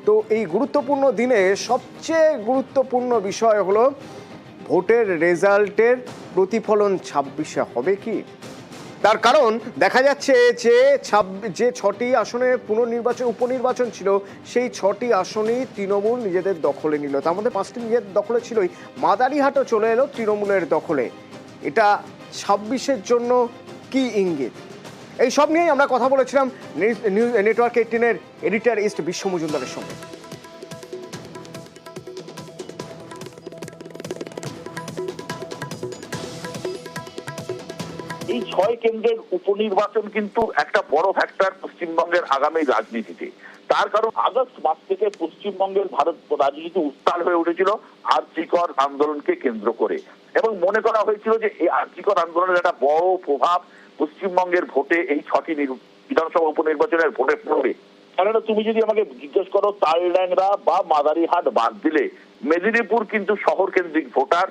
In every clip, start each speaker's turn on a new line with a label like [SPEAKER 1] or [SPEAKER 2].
[SPEAKER 1] তো এই গুরুত্বপূর্ণ দিনে সবচেয়ে গুরুত্বপূর্ণ বিষয় হলো ভোটের রেজাল্টের প্রতিফলন 26-এ হবে কি। তার কারণ দেখা যাচ্ছে যে 6টি আসনে পুনর্নির্বাচন উপনির্বাচন ছিল, সেই 6টি আসনই তৃণমূল নিজেদের দখলে নিল। তার মধ্যে 5টি নিজেদের দখলে ছিলই, মাদারিহাটও চলে এলো তৃণমূলের দখলে। এটা 26-এর জন্য কি ইঙ্গিত? এই সব নিয়েই আমরা কথা বলেছিলাম নিউজ নেটওয়ার্ক 18-এর এডিটর ইস্ট বিশ্ব মজুমদারের সঙ্গে।
[SPEAKER 2] এই 6 কেন্দ্রের উপনির্বাচন কিন্তু একটা বড় ফ্যাক্টর পশ্চিমবঙ্গের আগামী রাজনীতিতে। তার কারণ আগস্ট মাস থেকে পশ্চিমবঙ্গের ভারত রাজনীতি উত্তাল হয়ে উঠেছিল আরজিকর আন্দোলনকে কেন্দ্র করে, এবং মনে করা হয়েছিল যে এই আরজিকর আন্দোলনের একটা বড় প্রভাব পশ্চিমবঙ্গের ভোটে এই 6টি বিধানসভা উপনির্বাচনের ভোটে পড়বে। কেননা তুমি যদি আমাকে জিজ্ঞেস করো, তালড্যাংরা বা মাদারিহাট বাদ দিলে মেদিনীপুর কিন্তু শহর কেন্দ্রিক ভোটার,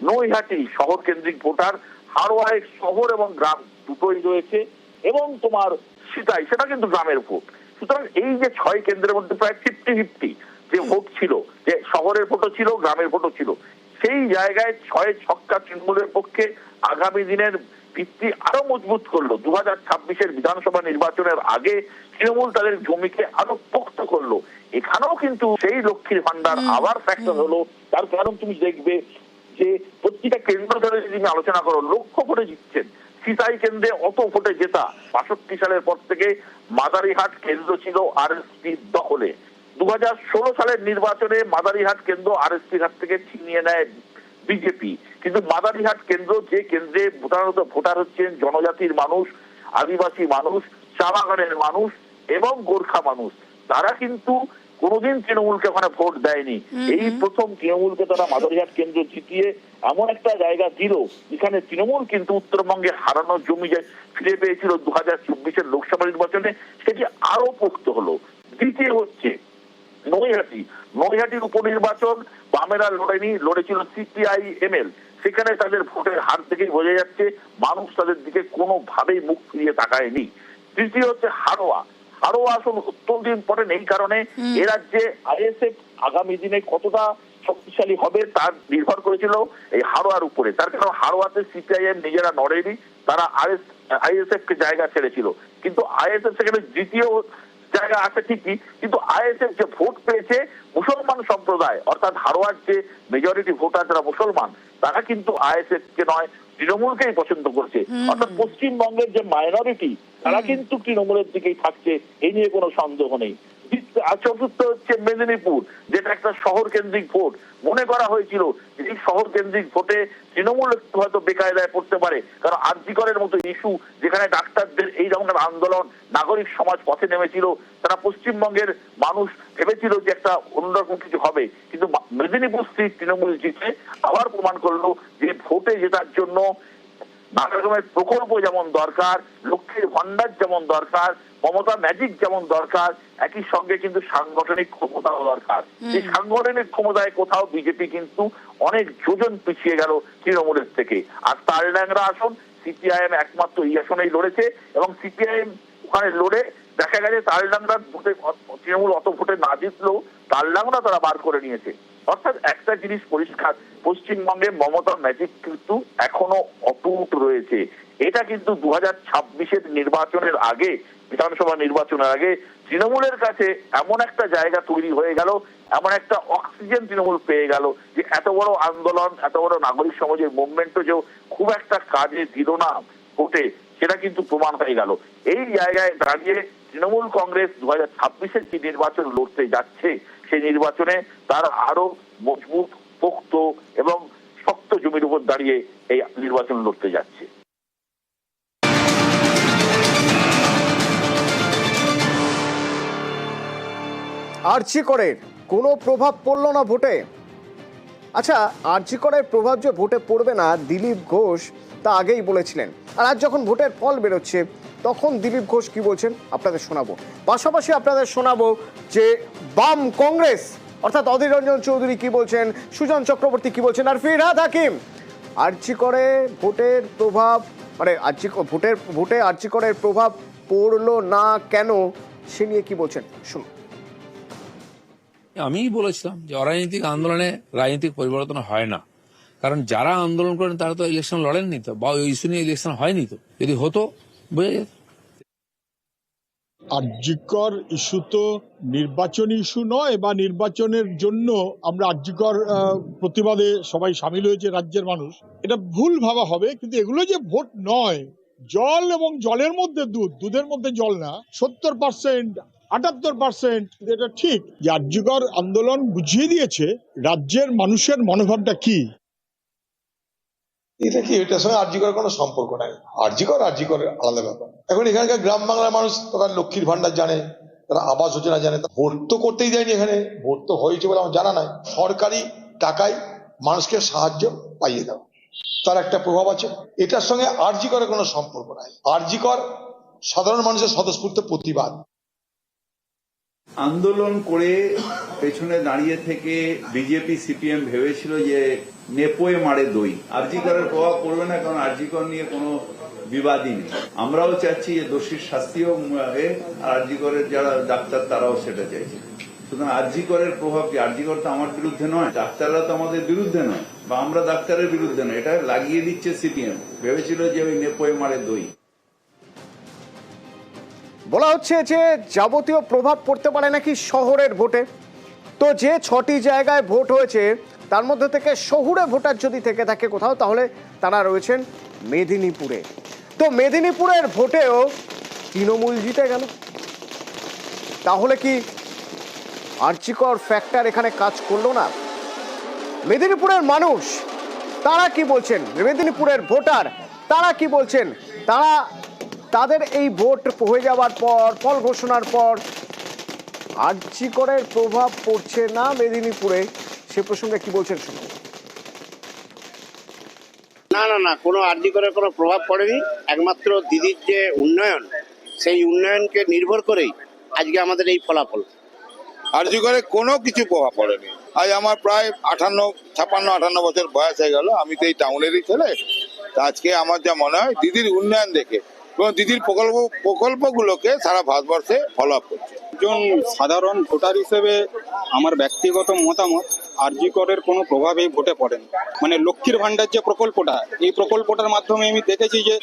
[SPEAKER 2] নৈহাটি শহর কেন্দ্রিক ভোটার, হাড়োয়ায় শহর এবং গ্রাম দুটোই রয়েছে, এবং তোমার সিতাই সেটা কিন্তু গ্রামের ভোট। সুতরাং এই যে 6 কেন্দ্রের মধ্যে প্রায় 50-50 যে ভোট ছিল, যে শহরের ভোটও ছিল গ্রামের ভোটও ছিল, সেই জায়গায় 6 ছক্কা তৃণমূলের পক্ষে আগামী দিনের ভিত্তি আরো মজবুত করলো। 2026-এর বিধানসভা নির্বাচনের আগে তৃণমূল তাদের জমিকে আরো পোক্ত করলো। এখানেও কিন্তু সেই লক্ষ্মীর ভান্ডার আবার ফ্যাক্টর হলো। তার কারণ তুমি দেখবে যে প্রতিটা কেন্দ্র ধরে যদি তুমি আলোচনা করো, লক্ষ ভোটে জিতছেন। সিতাই কেন্দ্রে অত ভোটে জেতা 62 সালের পর থেকে মাদারিহাট কেন্দ্র ছিল আরএসপির দখলে। 2016 সালের নির্বাচনে মাদারিহাট কেন্দ্র আরএসপির হাত থেকে ছিনিয়ে নেয় বিজেপি। কিন্তু মাদারিহাট কেন্দ্র, যে কেন্দ্রে ভোটার হচ্ছেন জনজাতির মানুষ, আদিবাসী মানুষ, চা বাগানের মানুষ এবং গোর্খা মানুষ, তারা কিন্তু কোনোদিন তৃণমূলকে ওখানে ভোট দেয়নি। এই প্রথম তৃণমূলকে তারা মাদারিহাট কেন্দ্র জিতিয়ে এমন একটা জায়গা দিল যেখানে তৃণমূল কিন্তু উত্তরবঙ্গে হারানোর জমি ফিরে পেয়েছিল 2024-এর লোকসভা নির্বাচনে, সেটি আরো পোক্ত হলো। দ্বিতীয় হচ্ছে নৈহাটির উপনির্বাচন বামেরা লড়েনি, লড়েছিল CPI-ML। সেখানে তাদের ভোটের হার থেকেই বোঝা যাচ্ছে মানুষ তাদের দিকে কোনোভাবেই মুখ ফিরিয়ে তাকায়নি। তৃতীয় হচ্ছে হাড়োয়া আসন অত্যন্ত ইম্পর্টেন্ট। এই কারণে এ রাজ্যে আইএসএফ আগামী দিনে কতটা শক্তিশালী হবে তার নির্ভর করেছিল এই হাড়োয়ার উপরে। তার কারণ হাড়োয়াতে CPI-M নিজেরা নড়েনি, তারা আইএসএফ কে জায়গা ছেড়েছিল। কিন্তু আইএসএফ সেখানে দ্বিতীয় জায়গা আছে ঠিকই, কিন্তু আইএসএফ যে ভোট পেয়েছে মুসলমান সম্প্রদায়, অর্থাৎ হাড়োয়ার যে মেজরিটি ভোটার যারা মুসলমান, তারা কিন্তু আইএসএফ কে নয় তৃণমূলকেই পছন্দ করছে। অর্থাৎ পশ্চিমবঙ্গের যে মাইনরিটি তারা কিন্তু তৃণমূলের দিকেই থাকছে, এই নিয়ে কোনো সন্দেহ নেই। চতুর্থ হচ্ছে মেদিনীপুর, যেটা একটা শহর কেন্দ্রিক ভোট। মনে করা হয়েছিল এই শহর কেন্দ্রিক ভোটে তৃণমূল একটু হয়তো বেকায়দায় পড়তে পারে, কারণ আরজিকরের মতো ইস্যু, যেখানে ডাক্তারদের এই ধরনের আন্দোলন, নাগরিক সমাজ পথে নেমেছিল, তারা পশ্চিমবঙ্গের মানুষ ভেবেছিল যে একটা অন্যরকম কিছু হবে। কিন্তু মেদিনীপুর স্থির তৃণমূল জিতে আবার প্রমাণ করলো যে ভোটে জেতার জন্য নানা রকমের প্রকল্প যেমন দরকার, লক্ষ্মীর ভান্ডার যেমন দরকার, মমতা ম্যাজিক যেমন দরকার, একই সঙ্গে কিন্তু সাংগঠনিক ক্ষমতাও দরকার। এই সাংগঠনিক ক্ষমতায় কোথাও বিজেপি কিন্তু অনেক যোজন পিছিয়ে গেল তৃণমূলের থেকে। আর তালড্যাংরা আসন CPI-M একমাত্র এই আসনেই লড়েছে, এবং CPI-M ওখানে লড়ে দেখা গেছে তালড্যাংরার ভোটে তৃণমূল অত ভোটে না জিতলেও তালড্যাংরা তারা বার করে নিয়েছে। অর্থাৎ একটা জিনিস পরিষ্কার, পশ্চিমবঙ্গে মমতা ম্যাজিক কিন্তু এখনো অটুট রয়েছে। এটা কিন্তু 2026-এর নির্বাচনের আগে, বিধানসভা নির্বাচনের আগে তৃণমূলের কাছে এমন একটা জায়গা তৈরি হয়ে গেল, এমন একটা অক্সিজেন তৃণমূল পেয়ে গেল যে এত বড় আন্দোলন, এত বড় নাগরিক সমাজের মুভমেন্টও যে খুব একটা কাজে দিল না ভোটে, সেটা কিন্তু প্রমাণ হয়ে গেল। এই জায়গায় দাঁড়িয়ে তৃণমূল কংগ্রেস 2026-এর যে নির্বাচন লড়তে যাচ্ছে, সেই নির্বাচনে তারা আরো মজবুত, পোক্ত এবং শক্ত জমির উপর দাঁড়িয়ে এই নির্বাচন লড়তে যাচ্ছে।
[SPEAKER 1] আরজিকরের কোনো প্রভাব পড়লো না ভোটে? আচ্ছা, আরজিকরের প্রভাব যে ভোটে পড়বে না দিলীপ ঘোষ তা আগেই বলেছিলেন, আর আজ যখন ভোটের ফল বেরোচ্ছে তখন দিলীপ ঘোষ কি বলছেন আপনাদের শোনাবো। পাশাপাশি আপনাদের শোনাবো যে বাম কংগ্রেস অর্থাৎ অধীর রঞ্জন চৌধুরী কি বলছেন, সুজন চক্রবর্তী কি বলছেন, আর ফিরহাদ হাকিম আরজিকরে ভোটের প্রভাব মানে ভোটে আরজিকরের প্রভাব পড়লো না কেন সে নিয়ে কি বলছেন শুনুন।
[SPEAKER 3] আমিই বলেছিলাম যে অরাজনৈতিক আন্দোলনে রাজনৈতিক পরিবর্তন হয় না, কারণ যারা আন্দোলন করেন তারা তো ইলেকশন লড়েননি তো, বা ওই ইস্যু নিয়ে ইলেকশন হয়নি তো। যদি হতো বোঝা যেত।
[SPEAKER 4] আরজিকর ইস্যু তো নির্বাচনী ইস্যু নয়, বা নির্বাচনের জন্য আমরা আরজিকর প্রতিবাদে সবাই সামিল হয়েছে রাজ্যের মানুষ, এটা ভুল ভাবা হবে। কিন্তু এগুলো যে ভোট নয়, জল এবং জলের মধ্যে দুধ, দুধের মধ্যে জল না, 70%, 78%, এটা ঠিক যে আরজিকর আন্দোলন বুঝিয়ে দিয়েছে রাজ্যের মানুষের মনোভাবটা কি।
[SPEAKER 5] এটা কি, এটার সঙ্গে আরজিকরের কোনো সম্পর্ক নাই। আরজিকরের আলাদা ব্যাপার। এখন এখানকার গ্রাম বাংলার মানুষ তারা লক্ষ্মীর ভান্ডার জানে, তারা আবাস যোজনা জানে, ভোট তো করতেই দেয়নি। এখানে ভোট তো হয়েছে বলে আমার জানা নাই। সরকারি টাকায় মানুষকে সাহায্য পাইয়ে দেওয়া, তার একটা প্রভাব আছে। এটার সঙ্গে আরজিকরের কোনো সম্পর্ক নাই। আরজিকর সাধারণ মানুষের স্বতঃস্ফূর্ত প্রতিবাদ।
[SPEAKER 6] আন্দোলন করে পেছনে দাঁড়িয়ে থেকে বিজেপি সিপিএম ভেবেছিল যে নেপোয়ে মারে দই, আরজিকরের প্রভাব পড়বে না, কারণ আরজিকর নিয়ে কোনো বিবাদই নেই। আমরাও চাচ্ছি যে দোষীর শাস্তিও হবে, আর আরজিকরের যারা ডাক্তার তারাও সেটা চাইছে। সুতরাং আরজিকরের প্রভাব কি? আরজিকর তো আমার বিরুদ্ধে নয়, ডাক্তাররা তো আমাদের বিরুদ্ধে নয়, বা আমরা ডাক্তারের বিরুদ্ধে নয়। এটা লাগিয়ে দিচ্ছে সিপিএম, ভেবেছিল যে ওই নেপোয়ে মারে দই।
[SPEAKER 1] বলা হচ্ছে যে যাবতীয় প্রভাব পড়তে পারে নাকি শহরের ভোটে। তো যে 6টি জায়গায় ভোট হয়েছে তার মধ্যে থেকে শহুরে ভোটার যদি থেকে থাকে কোথাও, তাহলে তারা রয়েছেন মেদিনীপুরে। তো মেদিনীপুরের ভোটেও তৃণমূল জিতে গেল। তাহলে কি আরজিকর ফ্যাক্টর এখানে কাজ করলো না? মেদিনীপুরের মানুষ তারা কি বলছেন, মেদিনীপুরের ভোটার তারা কি বলছেন, তাদের এই ভোট হয়ে যাওয়ার পর, ফল ঘোষণার পর আরজিকরের প্রভাব পড়ছে না মেদিনীপুরে, সে প্রসঙ্গে কি বলছেন শুনুন।
[SPEAKER 7] না, কোনো আরজিকরের কোনো প্রভাব পড়েনি। একমাত্র দিদির যে উন্নয়ন, সেই উন্নয়নকে নির্ভর করেই আজকে আমাদের এই ফলাফল।
[SPEAKER 8] আরজিকরে কোনো কিছু প্রভাব পড়েনি। আজ আমার প্রায় 56 বছর বয়স হয়ে গেল, আমি তো এই টাউনেরই ছেলে। আজকে আমার যা মনে হয় দিদির উন্নয়ন দেখে এবং দিদির প্রকল্পগুলোকে সারা ভারতবর্ষে ফলো আপ করছে।
[SPEAKER 9] একজন সাধারণ ভোটার হিসেবে আমার ব্যক্তিগত মতামত, আরজিকরের কোনো প্রভাব এই ভোটে পড়েনি। মানে লক্ষ্মীর ভান্ডার যে প্রকল্পটা, এই প্রকল্পটার মাধ্যমে আমি দেখেছি যে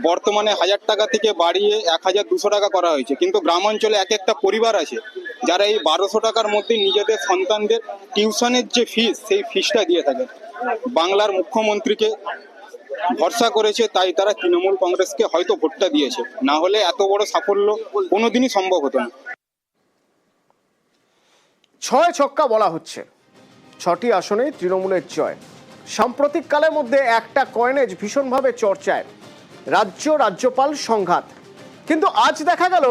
[SPEAKER 9] বর্তমানে 1000 টাকা থেকে বাড়িয়ে 1200 টাকা করা হয়েছে, কিন্তু গ্রাম অঞ্চলে এক একটা পরিবার আছে যারা এই 1200 টাকার মধ্যে নিজেদের সন্তানদের টিউশনের যে ফিস, সেই ফিসটা দিয়ে থাকে। বাংলার মুখ্যমন্ত্রীকে ভরসা করেছে, তাই তারা তৃণমূল কংগ্রেসকে হয়তো ভোটটা দিয়েছে, না হলে এত বড় সাফল্য কোনোদিনই সম্ভব হতো না।
[SPEAKER 1] 6 ছক্কা বলা হচ্ছে, 6টি আসনে তৃণমূলের জয়। সাম্প্রতিক কালের মধ্যে একটা কয়েনেজ ভীষণভাবে চর্চায়, রাজ্যপাল সংঘাত। কিন্তু আজ দেখা গেল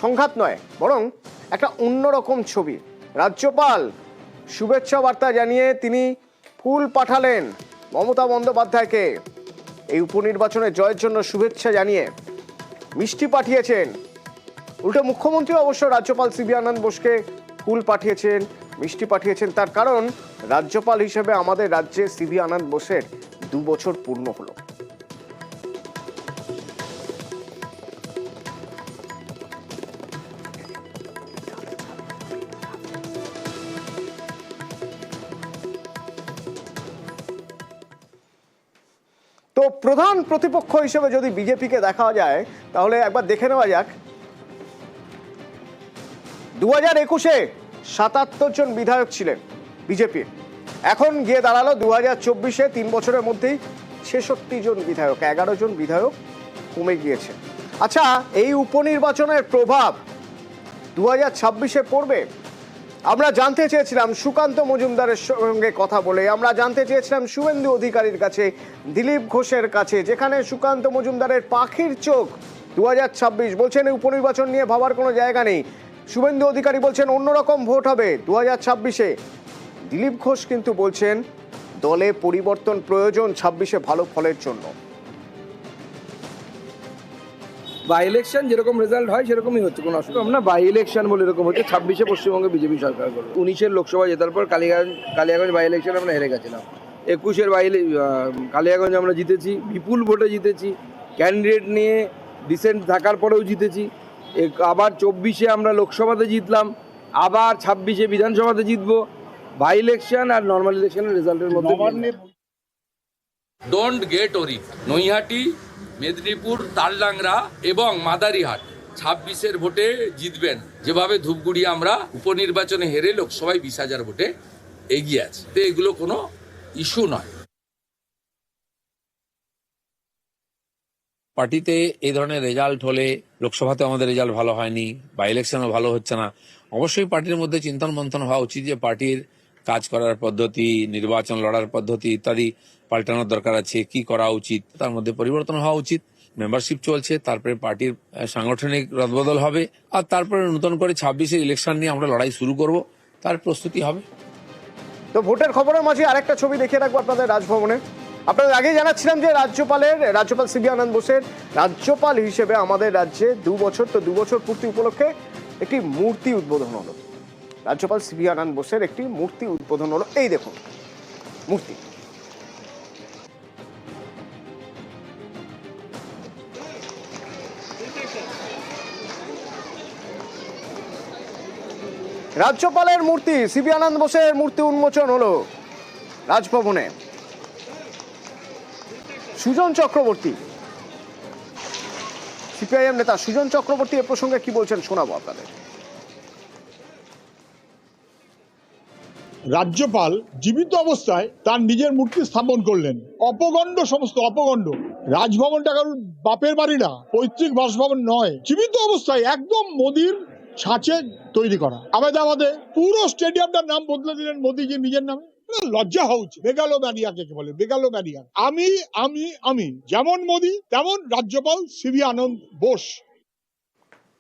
[SPEAKER 1] সংঘাত নয়, বরং একটা অন্যরকম ছবি। রাজ্যপাল শুভেচ্ছা বার্তা জানিয়ে তিনি ফুল পাঠালেন মমতা বন্দ্যোপাধ্যায়কে। এই উপনির্বাচনে জয়ের জন্য শুভেচ্ছা জানিয়ে মিষ্টি পাঠিয়েছেন। উল্টো মুখ্যমন্ত্রী অবশ্য রাজ্যপাল সিবি আনন্দ বোসকে ফুল পাঠিয়েছেন, মিষ্টি পাঠিয়েছেন। তার কারণ, রাজ্যপাল হিসেবে আমাদের রাজ্যে সিবি আনন্দ বোসের 2 বছর পূর্ণ হলো। তো প্রধান প্রতিপক্ষ হিসেবে যদি বিজেপিকে দেখা যায়, তাহলে একবার দেখে নেওয়া যাক 2021-এ 77 জন বিধায়ক ছিলেন বিজেপির, এখন গিয়ে দাঁড়ালো 2024-এ 3 বছরের মধ্যেই 66 জন বিধায়ক, 11 জন বিধায়ক কমে গিয়েছে। আচ্ছা, এই উপনির্বাচনের প্রভাব 2026-এ পড়বে? আমরা জানতে চেয়েছিলাম সুকান্ত মজুমদারের সঙ্গে কথা বলে, আমরা জানতে চেয়েছিলাম শুভেন্দু অধিকারীর কাছে, দিলীপ ঘোষের কাছে, যেখানে সুকান্ত মজুমদারের পাখির চোখ 2026 বলছেন এই উপনির্বাচন নিয়ে ভাবার কোনো জায়গা নেই। শুভেন্দু অধিকারী বলছেন অন্যরকম ভোট হবে 2026-এ। দিলীপ ঘোষ কিন্তু বলছেন দলে পরিবর্তন প্রয়োজন 26-এ ভালো ফলের জন্য।
[SPEAKER 10] বাই ইলেকশন যেরকম রেজাল্ট হয় সেরকমই হচ্ছে, কোনো অসুবিধা না। বাই ইলেকশন বলে এরকম হচ্ছে, 26-এ পশ্চিমবঙ্গে বিজেপি সরকার করবে। 19-এর লোকসভা জেতার পর কালিয়াগঞ্জ বাই ইলেকশন আমরা হেরে গেছিলাম। 21-এর কালিয়াগঞ্জ আমরা জিতেছি, বিপুল ভোটে জিতেছি, ক্যান্ডিডেট নিয়ে ডিসেন্ট থাকার পরেও জিতেছি। আবার 24-এ আমরা লোকসভাতে জিতলাম, আবার 26-এ বিধানসভাতে জিতবো। বাই ইলেকশন আর নর্মাল ইলেকশনের রেজাল্টের মধ্যে
[SPEAKER 11] don't get worried. Naihati, Medinipur, Taldangra এবং মাদারিহাট 26-এর ভোটে জিতবেন। যেভাবে ধূপগুড়ি আমরা উপনির্বাচনে হেরে লোকসভায় 20,000 ভোটে এগিয়ে আছে, তো এগুলো কোনো ইস্যু নয়।
[SPEAKER 3] পার্টিতে এই ধরনের রেজাল্ট হলে, লোকসভাতে আমাদের রেজাল্ট ভালো হয়নি, বা ইলেকশনও ভালো হচ্ছে না, অবশ্যই পার্টির মধ্যে চিন্তন মন্থন হওয়া উচিত যে পার্টির কাজ করার পদ্ধতি, নির্বাচন লড়ার পদ্ধতি ইত্যাদি পাল্টানোর দরকার আছে, কি করা উচিত তার মধ্যে পরিবর্তন হওয়া উচিত। মেম্বারশিপ চলছে, তারপরে পার্টির সাংগঠনিক রদবদল হবে, আর তারপরে নতুন করে 26-এর ইলেকশন নিয়ে আমরা লড়াই শুরু করব, তার প্রস্তুতি হবে।
[SPEAKER 1] তো ভোটের খবরের মাঝে আরেকটা ছবি দেখিয়ে রাখবো আপনাদের রাজভবনে। আপনাদের আগেই জানাচ্ছিলাম যে রাজ্যপাল সিবি আনন্দ বোসের রাজ্যপাল হিসেবে আমাদের রাজ্যে 2 বছর, তো 2 বছর পূর্তি উপলক্ষে একটি মূর্তি উদ্বোধন হলো। রাজ্যপাল সিবি আনন্দ বোসের একটি মূর্তি উদ্বোধন হলো। এই দেখুন মূর্তি। রাজ্যপালের মূর্তি, সিবি আনন্দ বোসের মূর্তি উন্মোচন হলো রাজভবনে। সুজন চক্রবর্তী, সিপিআইএম নেতা সুজন চক্রবর্তী এ প্রসঙ্গে কি বলছেন শোনাবো আপনাদের।
[SPEAKER 4] রাজ্যপাল জীবিত অবস্থায় তার নিজের মূর্তি স্থাপন করলেন। অপগণ্ড, সমস্ত অপগণ্ড। রাজভবনটা কারণ বাপের বাড়ি না, পৈতৃক বাসভবন নয়, জীবিত অবস্থায় একদম মোদির ছাঁচে তৈরি করা। আহমেদাবাদে পুরো স্টেডিয়ামটার নাম বদলে দিলেন মোদিজি নিজের নামে। লজ্জা হওয়া উচিত। বেগালোম্যানিয়া কে বলে, বেগালোম্যানিয়া। আমি যেমন মোদি তেমন রাজ্যপাল সিবি আনন্দ বোস।